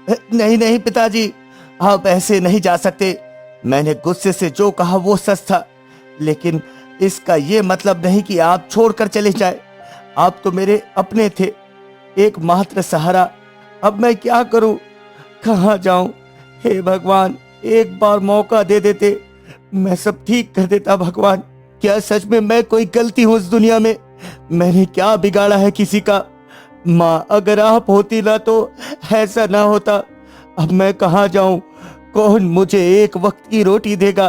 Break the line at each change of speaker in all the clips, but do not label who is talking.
नहीं नहीं पिताजी, आप ऐसे नहीं जा सकते। मैंने गुस्से से जो कहा वो सच था, लेकिन इसका ये मतलब नहीं कि आप छोड़कर चले जाए। आप तो मेरे अपने थे, एकमात्र सहारा। अब मैं क्या करूं, कहाँ जाऊं? हे भगवान, एक बार मौका दे देते, मैं सब ठीक कर देता। भगवान, क्या सच में मैं कोई गलती हूं इस दुनिया में? मैंने क्या बिगाड़ा है किसी का? माँ, अगर आप होती ना तो ऐसा ना होता। अब मैं कहाँ जाऊं? कौन मुझे एक वक्त की रोटी देगा?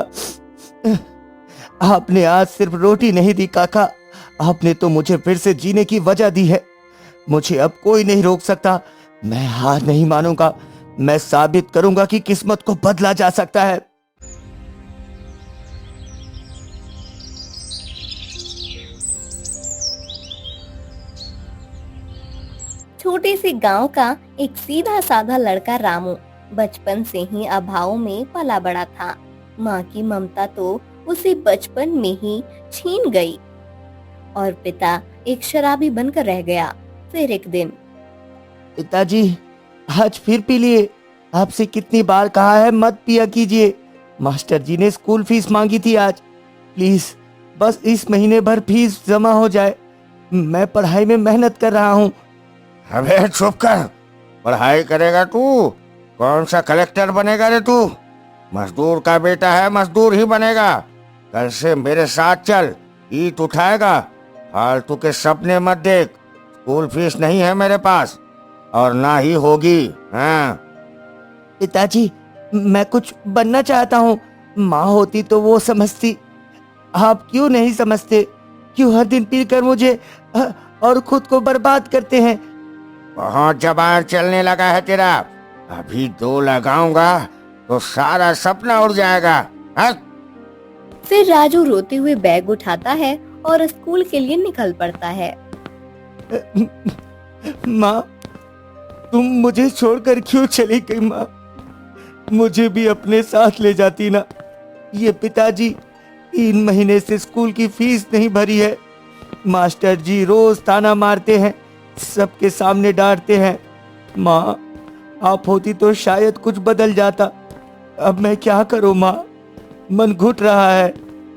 आपने आज सिर्फ रोटी नहीं दी काका, आपने तो मुझे फिर से जीने की वजह दी है। मुझे अब कोई नहीं रोक सकता। मैं हार नहीं मानूंगा। मैं साबित करूंगा कि किस्मत को बदला जा सकता है।
छोटे से गांव का एक सीधा साधा लड़का रामू बचपन से ही अभाव में पला बड़ा था। माँ की ममता तो उसे बचपन में ही छीन गई और पिता एक शराबी बनकर रह गया। फिर एक दिन
पिताजी, आज फिर पी लिए? आपसे कितनी बार कहा है मत पिया कीजिए। मास्टर जी ने स्कूल फीस मांगी थी आज। प्लीज, बस इस महीने भर फीस जमा हो जाए। मैं पढ़ाई में मेहनत कर रहा हूँ।
अबे चुप कर। पढ़ाई करेगा तू? कौन सा कलेक्टर बनेगा रे तू? मजदूर का बेटा है, मजदूर ही बनेगा। कल से मेरे साथ चल, ईंट उठाएगा। फालतू के सपने मत देख। स्कूल फीस नहीं है मेरे पास, और ना ही होगी। हाँ,
पिताजी, मैं कुछ बनना चाहता हूँ। माँ होती तो वो समझती। आप क्यों नहीं समझते? क्यों हर दिन पीकर मुझे और खुद को बर्बाद करते हैं?
बहुत जबान चलने लगा है तेरा। अभी दो लगाऊंगा तो सारा सपना उड़ जाएगा। हाँ?
फिर राजू रोते हुए बैग उठाता है और स्कूल के लिए निकल पड़ता है।
माँ, तुम मुझे छोड़कर क्यों चली गई? माँ, मुझे भी अपने साथ ले जाती ना। ये पिताजी 3 महीने से स्कूल की फीस नहीं भरी है। मास्टर जी रोज ताना मारते हैं, सबके सामने डांटते हैं। माँ, आप होती तो शायद कुछ बदल जाता। अब मैं क्या करूँ माँ? मन घुट रहा है,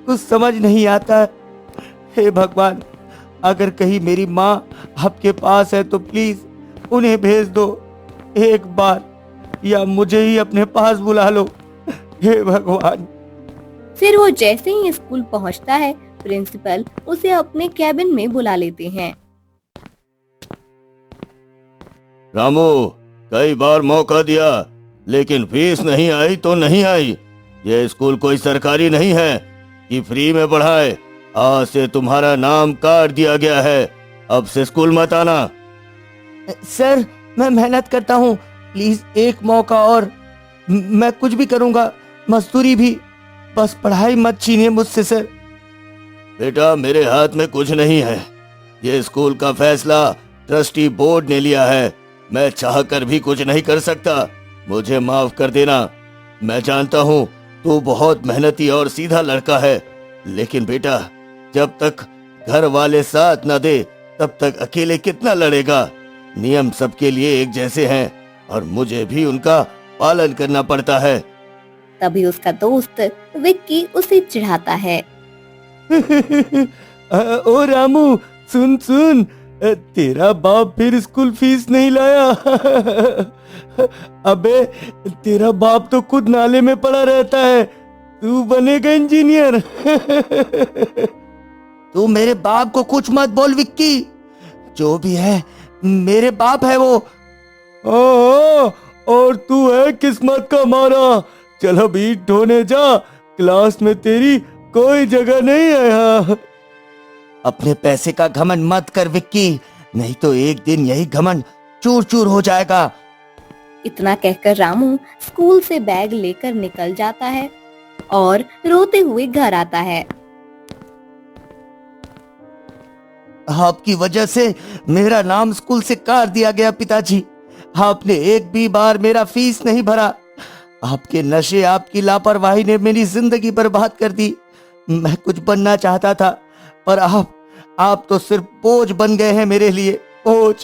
कुछ समझ नहीं आता है। हे भगवान, अगर कहीं मेरी माँ आपके पास है तो प्लीज उन्हें भेज दो एक बार, या मुझे ही अपने पास बुला लो। हे भगवान।
फिर वो जैसे ही स्कूल पहुंचता है, प्रिंसिपल उसे अपने कैबिन में बुला लेते हैं।
रामू, कई बार मौका दिया, लेकिन फीस नहीं आई तो नहीं आई। ये स्कूल कोई सरकारी नहीं है कि फ्री में पढ़ाए। आज से तुम्हारा नाम काट दिया गया है। अब से स्कूल मत आना। सर, मैं मेहनत करता हूँ, प्लीज एक मौका और। मैं कुछ भी करूँगा, मजदूरी भी, बस पढ़ाई मत छीनिए मुझसे सर। बेटा, मेरे हाथ में कुछ नहीं है। ये स्कूल का फैसला ट्रस्टी बोर्ड ने लिया है। मैं चाहकर भी कुछ नहीं कर सकता। मुझे माफ कर देना। मैं जानता हूँ तू बहुत मेहनती और सीधा लड़का है, लेकिन बेटा, जब तक घर वाले साथ न दे तब तक अकेले कितना लड़ेगा? नियम सबके लिए एक जैसे हैं और मुझे भी उनका पालन करना पड़ता है।
तभी उसका दोस्त विक्की उसे चिढ़ाता है।
ओ रामू, सुन सुन, तेरा बाप फिर स्कूल फीस नहीं लाया। अबे, तेरा बाप तो खुद नाले में पड़ा रहता है, तू बनेगा इंजीनियर। तू मेरे बाप को कुछ मत बोल विक्की। जो भी है, मेरे बाप है वो। ओ, और तू है किस्मत का मारा। चल अब ईंट ढोने जा, क्लास में तेरी कोई जगह नहीं है यहाँ। अपने पैसे का घमंड मत कर विक्की, नहीं तो एक दिन यही घमंड चूर चूर हो जाएगा।
इतना कहकर रामू स्कूल से बैग लेकर निकल जाता है और रोते हुए घर आता है।
आपकी वजह से मेरा नाम स्कूल से काट दिया गया पिताजी। आपने एक भी बार मेरा फीस नहीं भरा। आपके नशे, आपकी लापरवाही ने मेरी जिंदगी बर्बाद कर दी। मैं कुछ बनना चाहता था, पर आप तो सिर्फ बोझ बन गए हैं मेरे लिए, बोझ।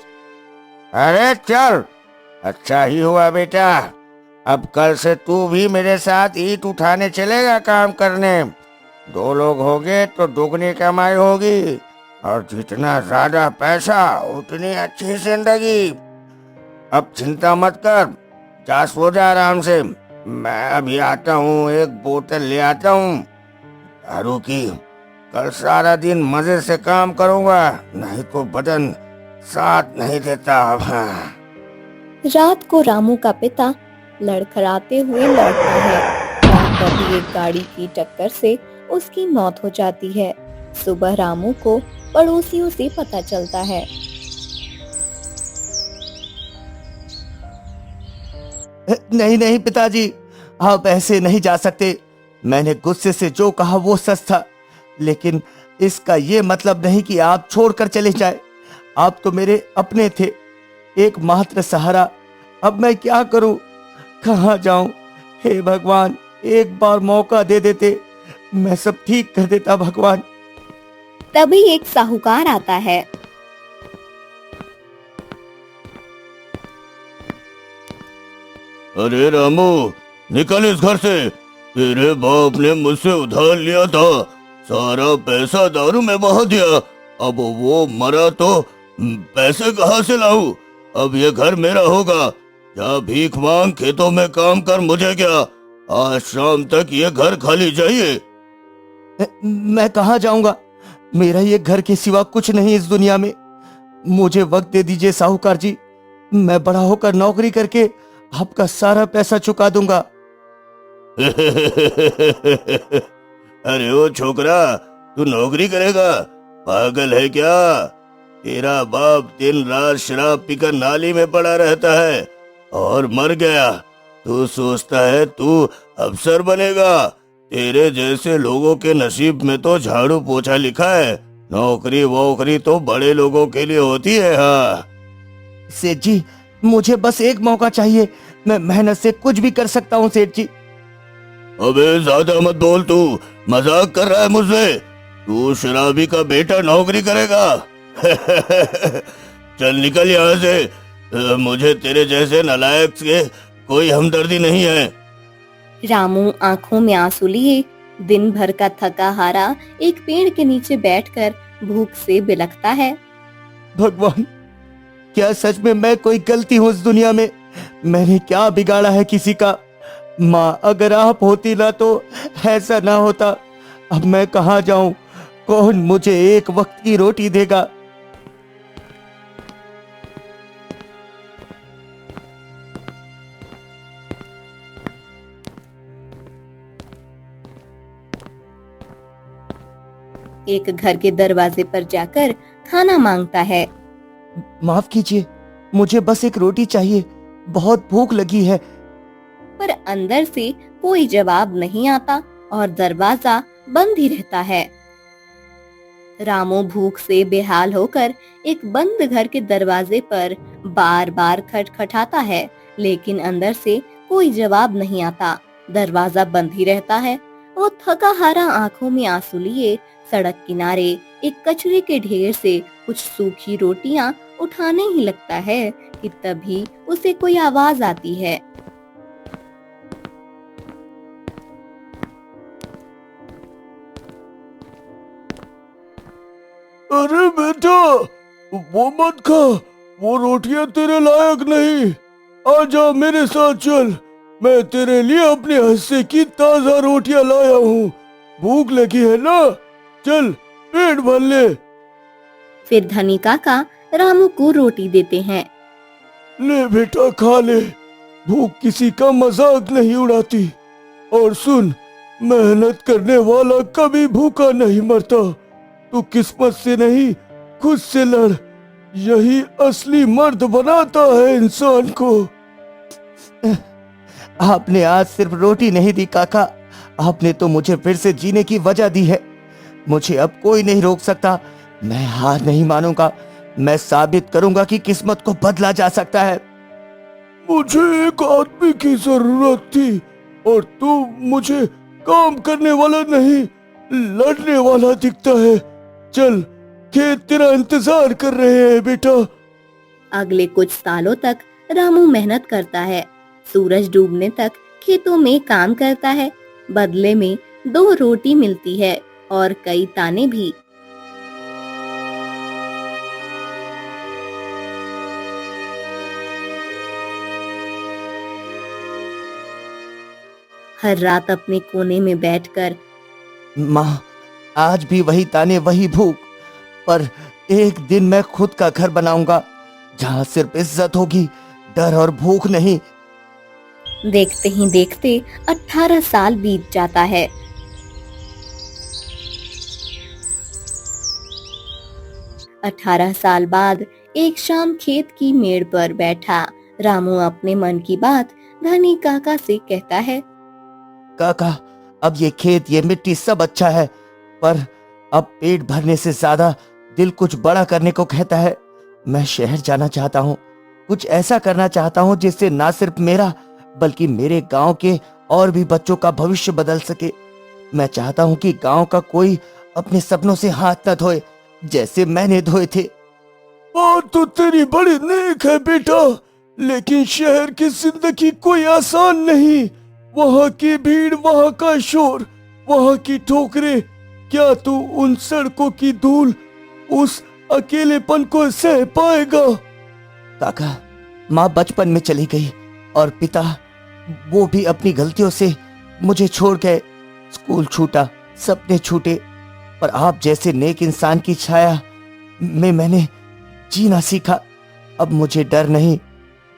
अरे चल, अच्छा ही हुआ बेटा। अब कल से तू भी मेरे साथ ईंट उठाने चलेगा काम करने। 2 लोग होंगे तो दुगनी कमाई होगी, और जितना ज्यादा पैसा उतनी अच्छी जिंदगी। अब चिंता मत कर, जा सो जा आराम से। मैं अभी आता हूँ, एक बोतल ले आता हूँ दारू की। कल सारा दिन मजे से काम करूँगा, नहीं तो बदन साथ नहीं देता। हाँ।
रात को रामू का पिता लड़खड़ाते हुए लौटता है। वहाँ कभी एक गाड़ी की टक्कर से उसकी मौत हो जाती है। सुबह रामू को पड़ोसियों से पता चलता है।
नहीं नहीं पिताजी, आप ऐसे नहीं जा सकते। मैंने गुस्से से जो कहा वो सच था, लेकिन इसका ये मतलब नहीं कि आप छोड़कर चले जाए। आप तो मेरे अपने थे, एकमात्र सहारा। अब मैं क्या करूं, कहाँ जाऊं? हे भगवान, एक बार मौका दे देते, मैं सब ठीक कर देता भगवान।
तभी एक साहूकार आता है।
अरे रामू, निकल इस घर से। तेरे बाप ने मुझसे उधार लिया था, सारा पैसा दारू में बहा दिया। अब वो मरा तो पैसे कहाँ से लाऊं? अब ये घर मेरा होगा। जा भीख मांग, खेतों में काम कर, मुझे क्या। आज शाम तक ये घर खाली चाहिए। मैं कहाँ जाऊंगा? मेरा ये घर के सिवा कुछ नहीं इस दुनिया में। मुझे वक्त दे दीजिए साहूकार जी, मैं बड़ा होकर नौकरी करके आपका सारा पैसा चुका दूंगा। अरे ओ छोकरा, तू नौकरी करेगा? पागल है क्या? तेरा बाप दिन रात शराब पीकर नाली में पड़ा रहता है और मर गया। तू सोचता है तू अफसर बनेगा? तेरे जैसे लोगों के नसीब में तो झाड़ू पोछा लिखा है। नौकरी वोकरी तो बड़े लोगों के लिए होती है। हाँ सेठ जी, मुझे बस एक मौका चाहिए। मैं मेहनत से कुछ भी कर सकता हूँ सेठ जी। अबे ज्यादा मत बोल, तू मजाक कर रहा है मुझसे? तू शराबी का बेटा नौकरी करेगा? चल निकल यहाँ से। मुझे तेरे जैसे नालायक से कोई हमदर्दी नहीं है।
रामू आंखों में आंसू लिए दिन भर का थका हारा एक पेड़ के नीचे बैठकर भूख से बिलखता है।
भगवान, क्या सच में मैं कोई गलती हूँ इस दुनिया में? मैंने क्या बिगाड़ा है किसी का? माँ, अगर आप होती ना तो ऐसा ना होता। अब मैं कहाँ जाऊं? कौन मुझे एक वक्त की रोटी देगा?
एक घर के दरवाजे पर जाकर खाना मांगता है।
माफ कीजिए, मुझे बस एक रोटी चाहिए, बहुत भूख लगी है।
पर अंदर से कोई जवाब नहीं आता और दरवाजा बंद ही रहता है। रामू भूख से बेहाल होकर एक बंद घर के दरवाजे पर बार बार खटखटाता है, लेकिन अंदर से कोई जवाब नहीं आता। दरवाजा बंद ही रहता है। वो थका हारा आंखों में आंसू लिए सड़क किनारे एक कचरे के ढेर से कुछ सूखी रोटियां उठाने ही लगता है कि तभी उसे कोई आवाज आती है।
अरे बेटा, वो मत खा, वो रोटियां तेरे लायक नहीं। आजा मेरे साथ चल, मैं तेरे लिए अपने हिस्से की ताजा रोटियां लाया हूँ। भूख लगी है ना? चल पेट भर ले।
फिर धनी काका रामू को रोटी देते हैं।
ले बेटा खा ले, भूख किसी का मजाक नहीं उड़ाती। और सुन, मेहनत करने वाला कभी भूखा नहीं मरता। तू किस्मत से नहीं, खुद से लड़। यही असली मर्द बनाता है इंसान को। आपने आज सिर्फ रोटी नहीं दी काका, आपने तो मुझे फिर से जीने की वजह दी है। मुझे अब कोई नहीं रोक सकता। मैं हार नहीं मानूंगा। मैं साबित करूंगा कि किस्मत को बदला जा सकता है। मुझे एक आदमी की जरूरत थी और तू मुझे काम करने वाला नहीं, लड़ने वाला दिखता है। चल, खेत तेरा इंतजार कर रहे हैं बेटा।
अगले कुछ सालों तक रामू मेहनत करता है। सूरज डूबने तक खेतों में काम करता है। बदले में 2 रोटी मिलती है और कई ताने भी। हर रात अपने कोने में बैठकर
माँ, आज भी वही ताने, वही भूख। पर एक दिन मैं खुद का घर बनाऊंगा, जहाँ सिर्फ इज्जत होगी, डर और भूख नहीं।
देखते ही देखते 18 साल बीत जाता है। 18 साल बाद एक शाम खेत की मेड़ पर बैठा रामू अपने मन की बात धनी काका से कहता है।
काका, अब ये खेत, ये मिट्टी सब अच्छा है, पर अब पेट भरने से ज्यादा दिल कुछ बड़ा करने को कहता है। मैं शहर जाना चाहता हूँ, कुछ ऐसा करना चाहता हूँ जिससे ना सिर्फ मेरा बल्कि मेरे गांव के और भी बच्चों का भविष्य बदल सके। मैं चाहता हूँ कि गांव का कोई अपने सपनों से हाथ न धोए जैसे मैंने धोए थे।
बात तो तेरी बड़ी नेक है बेटा, लेकिन शहर की जिंदगी कोई आसान नहीं। वहाँ की भीड़, वहाँ का शोर, वहाँ की ठोकरें, क्या तू उन सड़कों की धूल, उस अकेलेपन को सह पाएगा?
काका, माँ बचपन में चली गई और पिता, वो भी अपनी गलतियों से मुझे छोड़ गए। स्कूल छूटा, सपने छूटे, पर आप जैसे नेक इंसान की छाया में मैंने जीना सीखा। अब मुझे डर नहीं।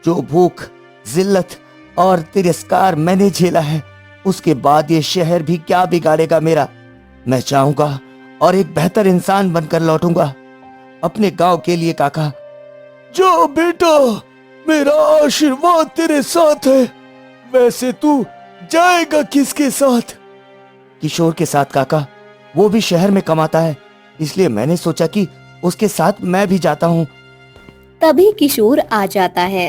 जो भूख, जिल्लत और तिरस्कार मैंने झेला है, उसके बाद ये शहर भी क्या बिगाड़ेगा मेरा। मैं चाहूंगा और एक बेहतर इंसान बनकर लौटूंगा अपने गांव के लिए। काका,
जा बेटा, मेरा आशीर्वाद तेरे साथ है। वैसे तू जाएगा किसके साथ?
किशोर के साथ काका, वो भी शहर में कमाता है, इसलिए मैंने सोचा कि उसके साथ मैं भी जाता हूँ।
तभी किशोर आ जाता है।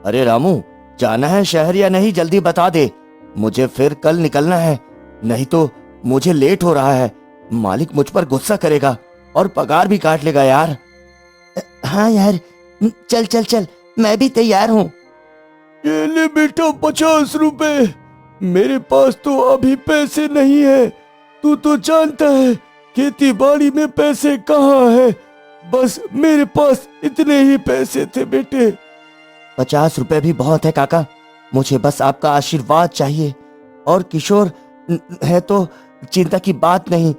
अरे रामू, जाना है शहर या नहीं? जल्दी बता दे, मुझे फिर कल निकलना है, नहीं तो मुझे लेट हो रहा है। मालिक मुझ पर गुस्सा करेगा और पगार भी काट लेगा यार। हाँ यार, चल चल चल, मैं भी तैयार हूँ।
ये ले बेटा 50 रुपए। मेरे पास तो अभी पैसे नहीं है। तू तो जानता है खेती बाड़ी में पैसे कहाँ है। बस मेरे पास इतने ही पैसे थे बेटे।
50 रुपए भी बहुत है काका, मुझे बस आपका आशीर्वाद चाहिए। और किशोर है तो चिंता की बात नहीं।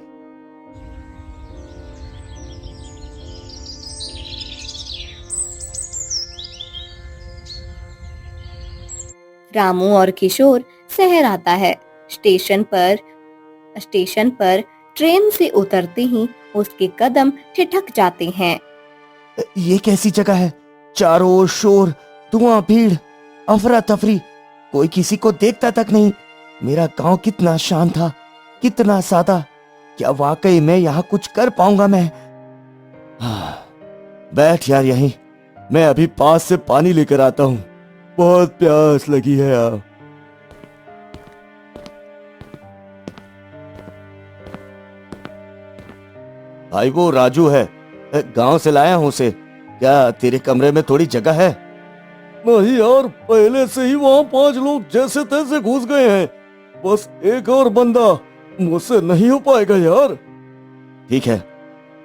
रामू और किशोर शहर आता है। स्टेशन पर ट्रेन से उतरते ही उसके कदम ठिठक जाते हैं।
ये कैसी जगह है? चारों ओर शोर, धुआं, भीड़, अफरा तफरी, कोई किसी को देखता तक नहीं। मेरा गांव कितना शांत था, कितना सादा। क्या वाकई में यहाँ कुछ कर पाऊंगा मैं?
बैठ यार यहीं, मैं अभी पास से पानी लेकर आता हूँ। बहुत प्यास लगी है यार। भाई वो राजू है, गांव से लाया हूँ उसे। क्या तेरे कमरे में थोड़ी जगह है? नहीं यार, पहले से ही वहाँ 5 लोग जैसे तैसे घुस गए हैं। बस एक और बंदा, मुझसे नहीं हो पाएगा यार। ठीक है,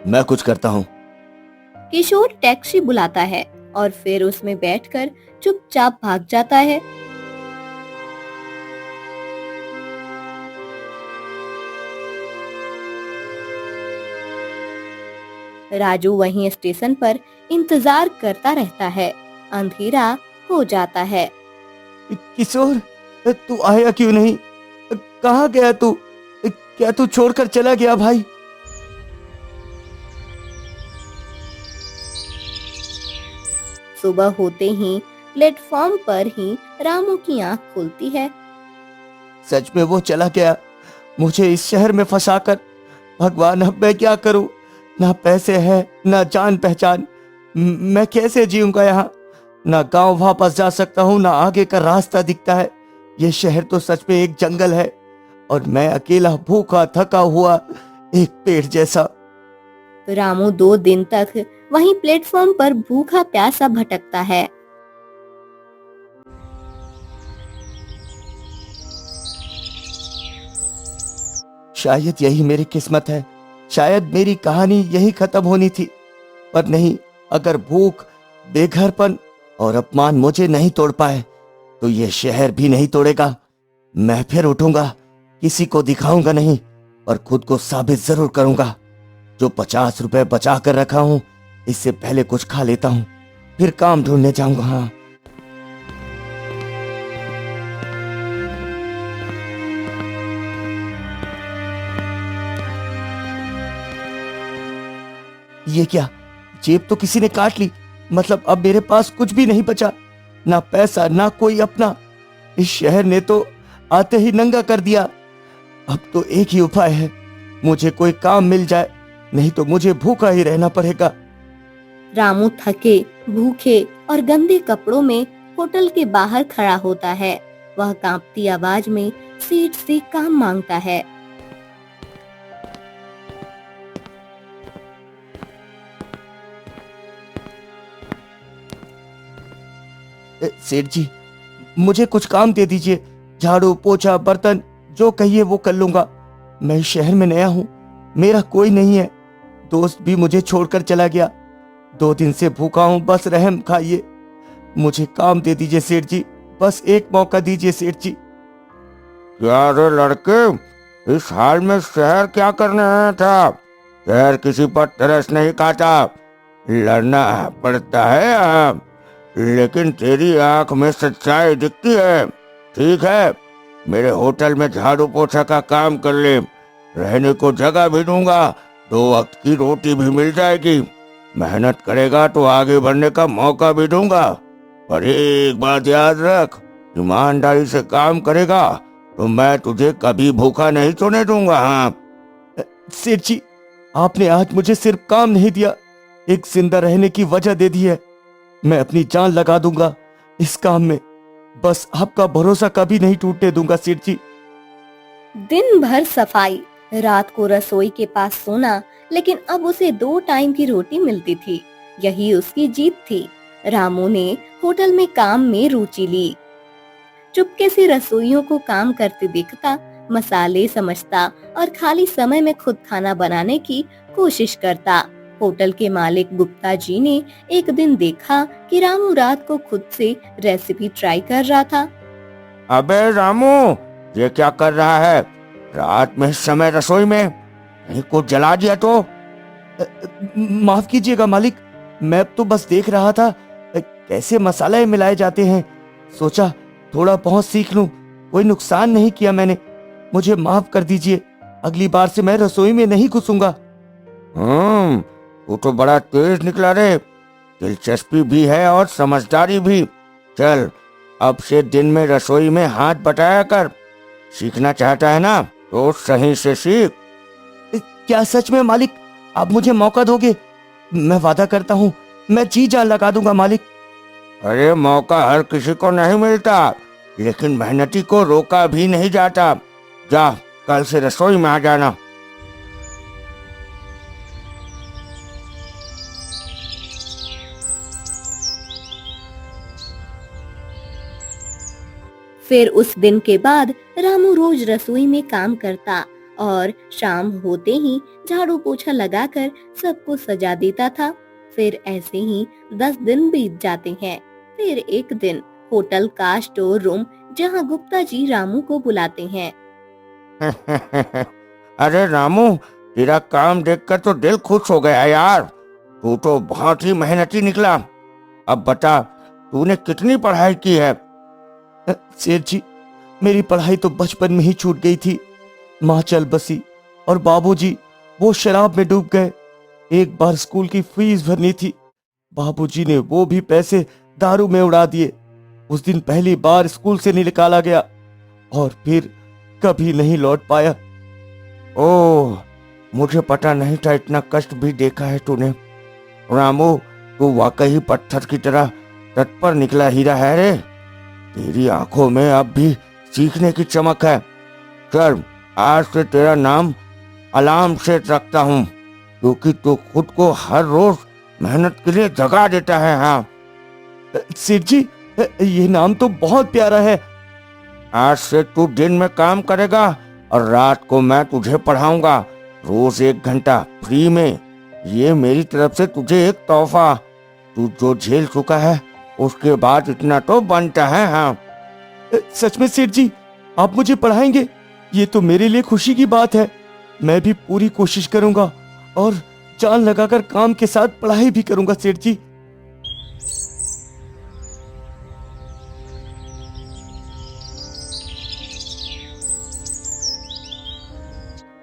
मैं कुछ करता हूँ।
किशोर टैक्सी बुलाता है और फिर उसमें बैठकर चुपचाप भाग जाता है। राजू वहीं स्टेशन पर इंतजार करता रहता है। अंधेरा हो जाता है।
किशोर, तू आया क्यों नहीं? कहाँ गया तू? क्या तू छोड़कर चला गया भाई?
सुबह होते ही प्लेटफॉर्म पर ही रामू की आंख खुलती है।
सच में वो चला गया, मुझे इस शहर में फंसाकर। भगवान, अब मैं क्या करूं? ना पैसे है, ना जान पहचान। मैं कैसे जीऊंगा यहाँ? ना गांव वापस जा सकता हूँ, ना आगे का रास्ता दिखता है। ये शहर तो सच में एक जंगल है और मैं अकेला, भूखा, थका हुआ एक पेड़ जैसा।
रामू 2 दिन तक वहीं प्लेटफॉर्म पर भूखा प्यासा भटकता है।
शायद यही मेरी किस्मत है, शायद मेरी कहानी यही खत्म होनी थी। पर नहीं, अगर भूख, बेघरपन और अपमान मुझे नहीं तोड़ पाए तो ये शहर भी नहीं तोड़ेगा। मैं फिर उठूंगा, किसी को दिखाऊंगा नहीं, पर खुद को साबित जरूर करूंगा। जो 50 रुपए बचा कर रखा हूं, इससे पहले कुछ खा लेता हूं, फिर काम ढूंढने जाऊंगा। हाँ, ये क्या, जेब तो किसी ने काट ली। मतलब अब मेरे पास कुछ भी नहीं बचा, ना पैसा ना कोई अपना। इस शहर ने तो आते ही नंगा कर दिया। अब तो एक ही उपाय है, मुझे कोई काम मिल जाए, नहीं तो मुझे भूखा ही रहना पड़ेगा।
रामू थके, भूखे और गंदे कपड़ों में होटल के बाहर खड़ा होता है। वह कांपती आवाज में सेठ से काम मांगता है।
सेठ जी, मुझे कुछ काम दे दीजिए। झाड़ू, पोछा, बर्तन, जो कहिए वो कर लूंगा। मैं इस शहर में नया हूँ, मेरा कोई नहीं है। दोस्त भी मुझे छोड़कर चला गया। 2 दिन से भूखा हूँ, बस रहम खाइए। मुझे काम दे दीजिए सेठ जी, बस एक मौका दीजिए सेठ जी।
क्या रे लड़के, इस हाल में शहर क्या करने आया था? शहर किसी पर तरस नहीं खाता, लड़ना पड़ता है यहाँ। लेकिन तेरी आंख में सच्चाई दिखती है। ठीक है, मेरे होटल में झाड़ू पोछा का काम कर ले, रहने को जगह भी दूंगा, 2 वक्त की रोटी भी मिल जाएगी। मेहनत करेगा तो आगे बढ़ने का मौका भी दूंगा। पर एक बात याद रख, ईमानदारी से काम करेगा तो मैं तुझे कभी भूखा नहीं सोने दूंगा। हाँ
सेठ जी, आपने आज मुझे सिर्फ काम नहीं दिया, एक जिंदा रहने की वजह दे दी है। मैं अपनी जान लगा दूंगा इस काम में, बस आपका भरोसा कभी नहीं टूटने दूंगा सेठ जी।
दिन भर सफाई, रात को रसोई के पास सोना, लेकिन अब उसे 2 टाइम की रोटी मिलती थी। यही उसकी जीत थी। रामू ने होटल में काम में रुचि ली। चुपके से रसोइयों को काम करते देखता, मसाले समझता और खाली समय में खुद खाना बनाने की कोशिश करता। होटल के मालिक गुप्ता जी ने एक दिन देखा कि रामू रात को खुद से रेसिपी ट्राई कर रहा था।
अबे रामू, ये क्या कर रहा है? रात में इस समय रसोई में कहीं कुछ जला दिया तो?
माफ कीजिएगा मालिक, मैं तो बस देख रहा था कैसे मसाले मिलाए जाते हैं। सोचा थोड़ा बहुत सीख लूं, कोई नुकसान नहीं किया मैंने। मुझे माफ कर दीजिए, अगली बार से मैं रसोई में नहीं घुसूंगा।
तू तो बड़ा तेज निकला रे, दिलचस्पी भी है और समझदारी भी। चल, अब से दिन में रसोई में हाथ बटाया कर। सीखना चाहता है ना तो सही से सीख।
क्या सच में मालिक, आप मुझे मौका दोगे? मैं वादा करता हूँ, मैं जी जान लगा दूंगा मालिक।
अरे मौका हर किसी को नहीं मिलता, लेकिन मेहनती को रोका भी नहीं जाता। जा, कल से रसोई में आ जाना।
फिर उस दिन के बाद रामू रोज रसोई में काम करता और शाम होते ही झाड़ू पोछा लगाकर सबको सजा देता था। फिर ऐसे ही 10 दिन बीत जाते हैं। फिर एक दिन होटल का स्टोर रूम, जहां गुप्ता जी रामू को बुलाते हैं।
अरे रामू, तेरा काम देखकर तो दिल खुश हो गया यार। तू तो बहुत ही मेहनती निकला। अब बता, तूने कितनी पढ़ाई की है?
सेठ जी, मेरी पढ़ाई तो बचपन में ही छूट गई थी। माँ चल बसी और बाबूजी वो शराब में डूब गए। एक बार स्कूल की फीस भरनी थी, बाबूजी ने वो भी पैसे दारू में उड़ा दिए। उस दिन पहली बार स्कूल से निकाला गया और फिर कभी नहीं लौट पाया।
ओह, मुझे पता नहीं था इतना कष्ट भी देखा है तूने। रामू, तू वाकई पत्थर की तरह तत्पर निकला हीरा है रे। तेरी आंखों में अब भी सीखने की चमक है। चल, आज से तेरा नाम अलार्म सेठ रखता हूँ। क्योंकि तू खुद को हर रोज मेहनत के लिए जगा देता है। हाँ,
सेठ जी, ये नाम तो बहुत प्यारा है।
आज से तू दिन में काम करेगा और रात को मैं तुझे पढ़ाऊंगा, रोज 1 घंटा फ्री में। ये मेरी तरफ से तुझे एक तोहफा। तू जो झेल चुका है उसके बाद इतना तो बनता है। हाँ,
सच में सेठ जी, आप मुझे पढ़ाएंगे? ये तो मेरे लिए खुशी की बात है। मैं भी पूरी कोशिश करूंगा और जान लगाकर काम के साथ पढ़ाई भी करूंगा सेठ जी।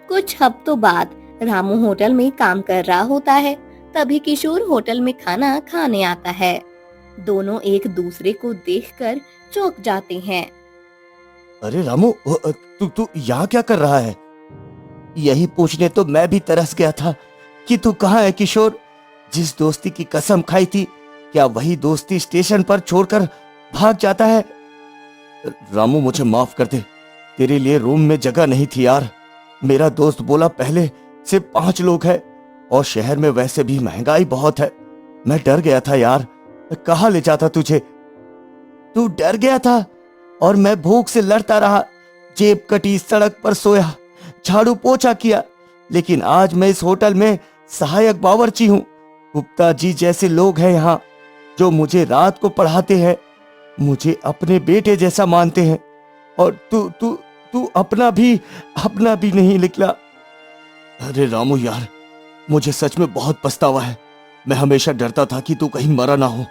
कुछ हफ्तों बाद रामू होटल में काम कर रहा होता है। तभी किशोर होटल में खाना खाने आता है। दोनों एक दूसरे को देखकर चौंक जाते हैं।
अरे रामू, तू यहाँ क्या कर रहा है? यही पूछने तो मैं भी तरस गया था कि तू कहाँ है किशोर। जिस दोस्ती की कसम खाई थी, क्या वही दोस्ती स्टेशन पर छोड़कर भाग जाता है? रामू, मुझे माफ कर दे, तेरे लिए रूम में जगह नहीं थी यार। मेरा दोस्त बोला पहले से 5 लोग हैं और शहर में वैसे भी महंगाई बहुत है। मैं डर गया था यार, कहाँ ले जाता तुझे? तू डर गया था और मैं भूख से लड़ता रहा, जेब कटी, सड़क पर सोया, झाड़ू पोछा किया। लेकिन आज मैं इस होटल में सहायक बावर्ची हूँ। गुप्ता जी जैसे लोग हैं यहाँ जो मुझे रात को पढ़ाते हैं, मुझे अपने बेटे जैसा मानते हैं। और तू अपना भी नहीं निकला। अरे रामू यार, मुझे सच में बहुत पछतावा है। मैं हमेशा डरता था कि तू कहीं मरा ना हो,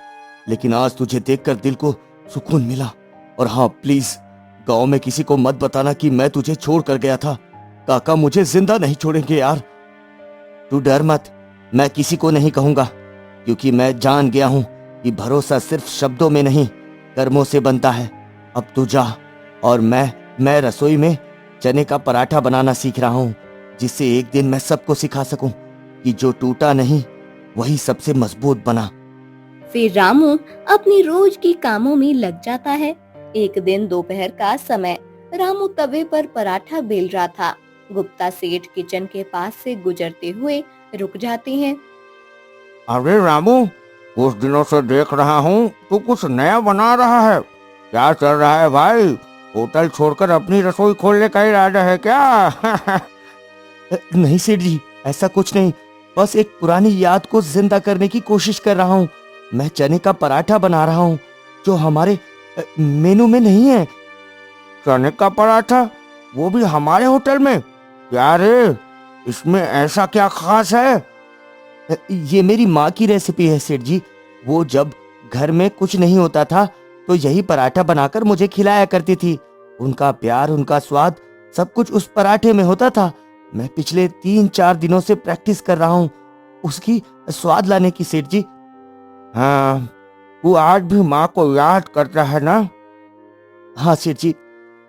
लेकिन आज तुझे देखकर दिल को सुकून मिला। और हाँ, प्लीज गांव में किसी को मत बताना कि मैं तुझे छोड़ कर गया था। काका मुझे जिंदा नहीं छोड़ेंगे यार। तू डर मत, मैं किसी को नहीं कहूंगा, क्योंकि मैं जान गया हूं कि भरोसा सिर्फ शब्दों में नहीं, कर्मों से बनता है। अब तू जा, और मैं रसोई में चने का पराठा बनाना सीख रहा हूं, जिससे एक दिन मैं सबको सिखा सकूं कि जो टूटा नहीं वही सबसे मजबूत बना।
फिर रामू अपनी रोज की कामों में लग जाता है। एक दिन दोपहर का समय, रामू तवे पर पराठा बेल रहा था। गुप्ता सेठ किचन के पास से गुजरते हुए रुक जाते हैं।
अरे रामू, कुछ दिनों से देख रहा हूँ तू कुछ नया बना रहा है। क्या चल रहा है भाई? होटल छोड़कर अपनी रसोई खोलने का इरादा है क्या?
नहीं सेठ जी, ऐसा कुछ नहीं, बस एक पुरानी याद को जिंदा करने की कोशिश कर रहा हूँ। मैं चने का पराठा बना रहा हूँ जो हमारे मेनू में नहीं है।
चने का पराठा? वो भी हमारे होटल में? क्या रे, इसमें ऐसा क्या खास है?
ये मेरी माँ की रेसिपी है सेठ जी। वो जब घर में कुछ नहीं होता था तो यही पराठा बनाकर मुझे खिलाया करती थी। उनका प्यार, उनका स्वाद, सब कुछ उस पराठे में होता था। मैं पिछले 3-4 दिनों से प्रैक्टिस कर रहा हूँ उसकी स्वाद लाने की सेठ जी।
हाँ, तू आज भी माँ को याद करता है ना?
हाँ सेठ जी,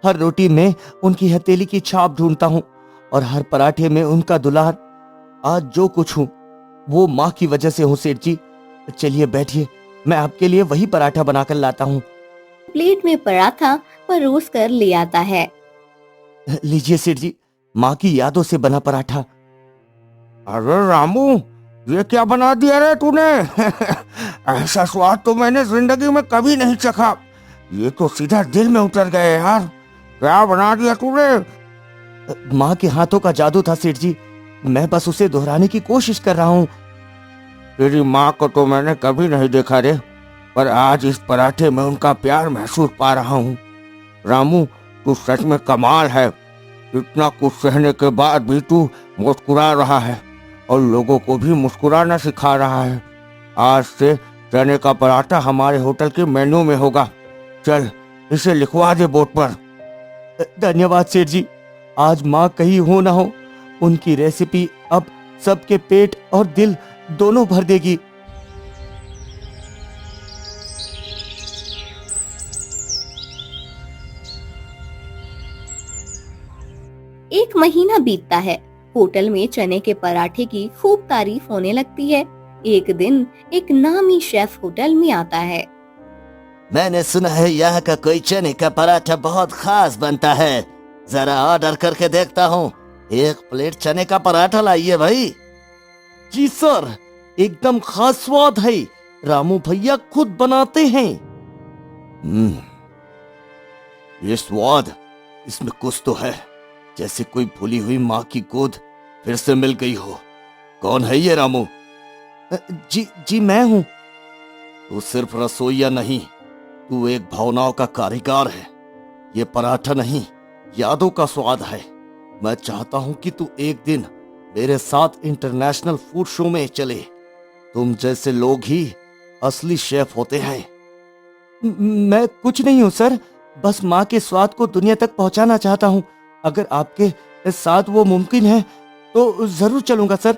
हर रोटी में उनकी हथेली की छाप ढूंढता हूँ और हर पराठे में उनका दुलार। आज जो कुछ हूँ वो माँ की वजह से हूँ सेठ जी। चलिए बैठिए, मैं आपके लिए वही पराठा बनाकर लाता हूँ।
प्लेट में पराठा परोस कर ले आता है।
लीजिए सेठ जी, माँ की यादों से बना पराठा।
अरे रामू, ये क्या बना दिया रे तूने? ऐसा स्वाद तो मैंने जिंदगी में कभी नहीं चखा। ये तो सीधा दिल में उतर गए यार। क्या बना दिया तूने?
माँ के हाथों का जादू था सेठ जी, मैं बस उसे दोहराने की कोशिश कर रहा हूँ।
तेरी माँ को तो मैंने कभी नहीं देखा रे, पर आज इस पराठे में उनका प्यार महसूस पा रहा हूँ। रामू, तू सच में कमाल है। इतना कुछ सहने के बाद भी तू मुस्कुरा रहा है और लोगों को भी मुस्कुराना सिखा रहा है। आज से चने का पराठा हमारे होटल के मेन्यू में होगा। चल, इसे लिखवा दे बोर्ड पर।
धन्यवाद सेठ जी। आज माँ कहीं हो ना हो, उनकी रेसिपी अब सबके पेट और दिल दोनों भर देगी।
एक महीना बीतता है। होटल में चने के पराठे की खूब तारीफ होने लगती है। एक दिन एक नामी शेफ होटल में आता है।
मैंने सुना है यहाँ का कोई चने का पराठा बहुत खास बनता है, जरा ऑर्डर करके देखता हूँ। 1 प्लेट चने का पराठा लाइए भाई।
जी सर, एकदम खास स्वाद है। रामू भैया खुद बनाते हैं।
ये स्वाद, इसमें कुछ तो है, जैसे कोई भूली हुई माँ की गोद फिर से मिल गई हो। कौन है ये रामू?
जी मैं हूँ।
तू सिर्फ रसोईया नहीं, तू एक भावनाओं का कारीगर है। ये पराठा नहीं, यादों का स्वाद है। मैं चाहता हूं कि तू एक दिन मेरे साथ इंटरनेशनल फूड शो में चले। तुम जैसे लोग ही असली शेफ होते हैं।
मैं कुछ नहीं हूँ सर, बस माँ के स्वाद को दुनिया तक पहुँचाना चाहता हूँ। अगर आपके साथ वो मुमकिन है तो जरूर चलूंगा सर।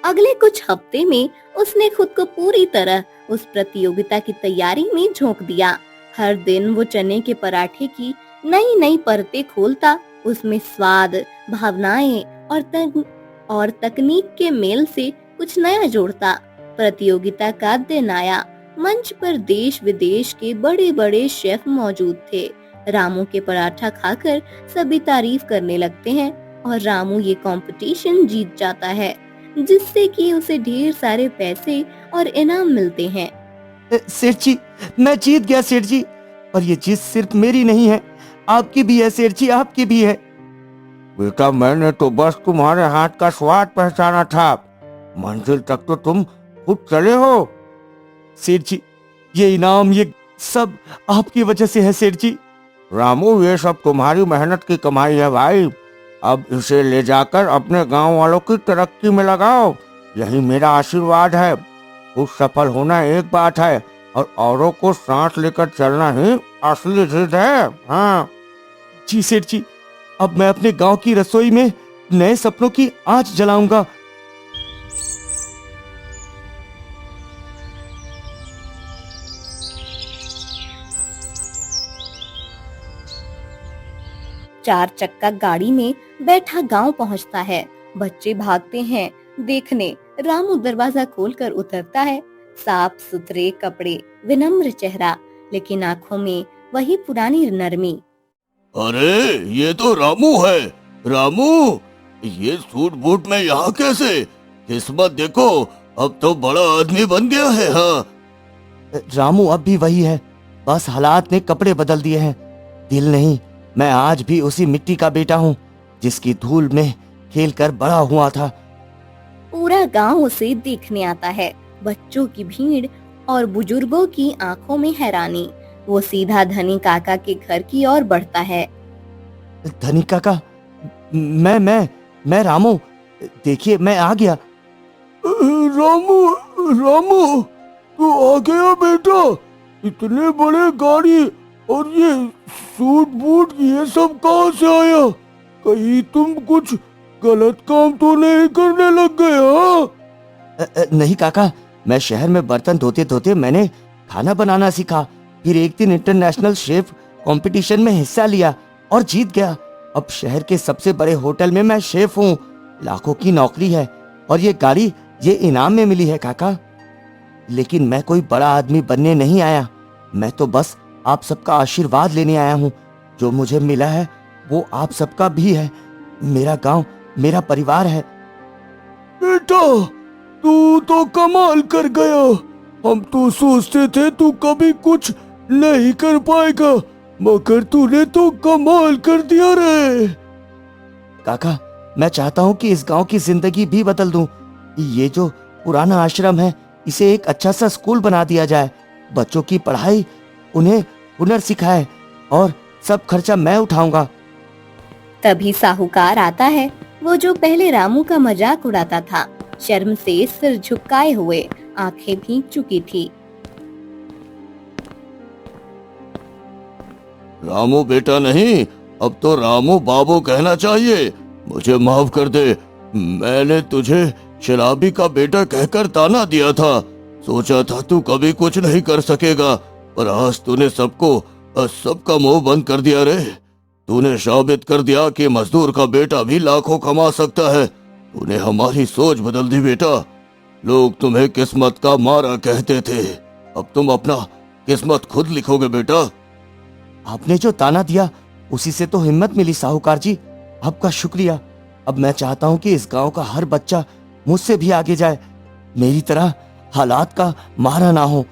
अगले कुछ हफ्ते में उसने खुद को पूरी तरह उस प्रतियोगिता की तैयारी में झोंक दिया। हर दिन वो चने के पराठे की नई नई परतें खोलता, उसमें स्वाद, भावनाएं और तकनीक के मेल से कुछ नया जोड़ता। प्रतियोगिता का दिन आया। मंच पर देश विदेश के बड़े बड़े शेफ मौजूद थे। रामू के पराठा खाकर सभी तारीफ करने लगते हैं और रामू ये कंपटीशन जीत जाता है, जिससे कि उसे ढेर सारे पैसे और इनाम मिलते हैं।
सेठ जी, मैं जीत गया सेठ जी। और ये जीत सिर्फ मेरी नहीं है, आपकी भी है सेठ जी, आपकी भी है।
बेटा, मैंने तो बस तुम्हारे हाथ का स्वाद पहचाना था। मंजिल तक तो तुम खुद चले हो।
सेठ जी, ये इनाम, ये सब आपकी वजह से है सेठ जी।
रामू, ये सब तुम्हारी मेहनत की कमाई है भाई। अब इसे ले जाकर अपने गांव वालों की तरक्की में लगाओ। यही मेरा आशीर्वाद है। खुद सफल होना एक बात है और औरों को सांस लेकर चलना ही असली जीत है। हाँ
जी सेठ जी, अब मैं अपने गांव की रसोई में नए सपनों की आंच जलाऊंगा।
चार चक्का गाड़ी में बैठा गांव पहुंचता है। बच्चे भागते हैं देखने। रामू दरवाजा खोलकर उतरता है। साफ सुथरे कपड़े, विनम्र चेहरा, लेकिन आंखों में वही पुरानी नरमी।
अरे ये तो रामू है। रामू, ये सूट बूट में यहाँ कैसे? किस्मत देखो, अब तो बड़ा आदमी बन गया है। हाँ,
रामू अब भी वही है, बस हालात ने कपड़े बदल दिए हैं। दिल नहीं, मैं आज भी उसी मिट्टी का बेटा हूँ जिसकी धूल में खेलकर बड़ा हुआ था।
पूरा गांव उसे देखने आता है। बच्चों की भीड़ और बुजुर्गों की आंखों में हैरानी। वो सीधा धनी काका के घर की ओर बढ़ता है।
धनी काका, मैं रामू, देखिए मैं आ गया।
रामू, रामू, तू आ गया बेटा। इतने बड़े गाड़ी और ये सूट बूट ये सब कहाँ से आया? कहीं तुम कुछ गलत काम तो नहीं करने लग गए? हाँ?
नहीं काका, मैं शहर में बर्तन धोते धोते मैंने खाना बनाना सीखा। फिर एक दिन इंटरनेशनल शेफ कंपटीशन में हिस्सा लिया और जीत गया। अब शहर के सबसे बड़े होटल में मैं शेफ हूँ। लाखों की नौकरी है और ये गाड़ी ये इनाम में मिली है काका। लेकिन मैं कोई बड़ा आदमी बनने नहीं आया। मैं तो बस आप सबका आशीर्वाद लेने आया हूँ। जो मुझे मिला है वो आप सबका भी है। मेरा गांव मेरा परिवार है।
बेटा, तू तो कमाल कर गया। हम तो सोचते थे तू कभी कुछ नहीं कर पाएगा, मगर तूने तो कमाल कर दिया रे।
काका, मैं चाहता हूँ कि इस गांव की जिंदगी भी बदल दूं। ये जो पुराना आश्रम है इसे एक अच्छा सा स्कूल बना दिया जाए। बच्चों की पढ़ाई, उन्हें हुनर सिखाए और सब खर्चा मैं उठाऊंगा।
तभी साहूकार आता है, वो जो पहले रामू का मजाक उड़ाता था। शर्म से सिर झुकाए हुए, आंखें भीग चुकी थी।
रामू बेटा नहीं, अब तो रामू बाबू कहना चाहिए। मुझे माफ कर दे, मैंने तुझे शराबी का बेटा कहकर ताना दिया था। सोचा था तू कभी कुछ नहीं कर सकेगा, पर आज तूने सबका मुंह बंद कर दिया रे। तूने साबित कर दिया कि मजदूर का बेटा भी लाखों कमा सकता है। तूने हमारी सोच बदल दी बेटा। लोग तुम्हें किस्मत का मारा कहते थे, अब तुम अपना किस्मत खुद लिखोगे बेटा।
आपने जो ताना दिया उसी से तो हिम्मत मिली साहूकार जी। आपका शुक्रिया। अब मैं चाहता हूँ कि इस गांव का हर बच्चा मुझसे भी आगे जाए, मेरी तरह हालात का मारा ना हो।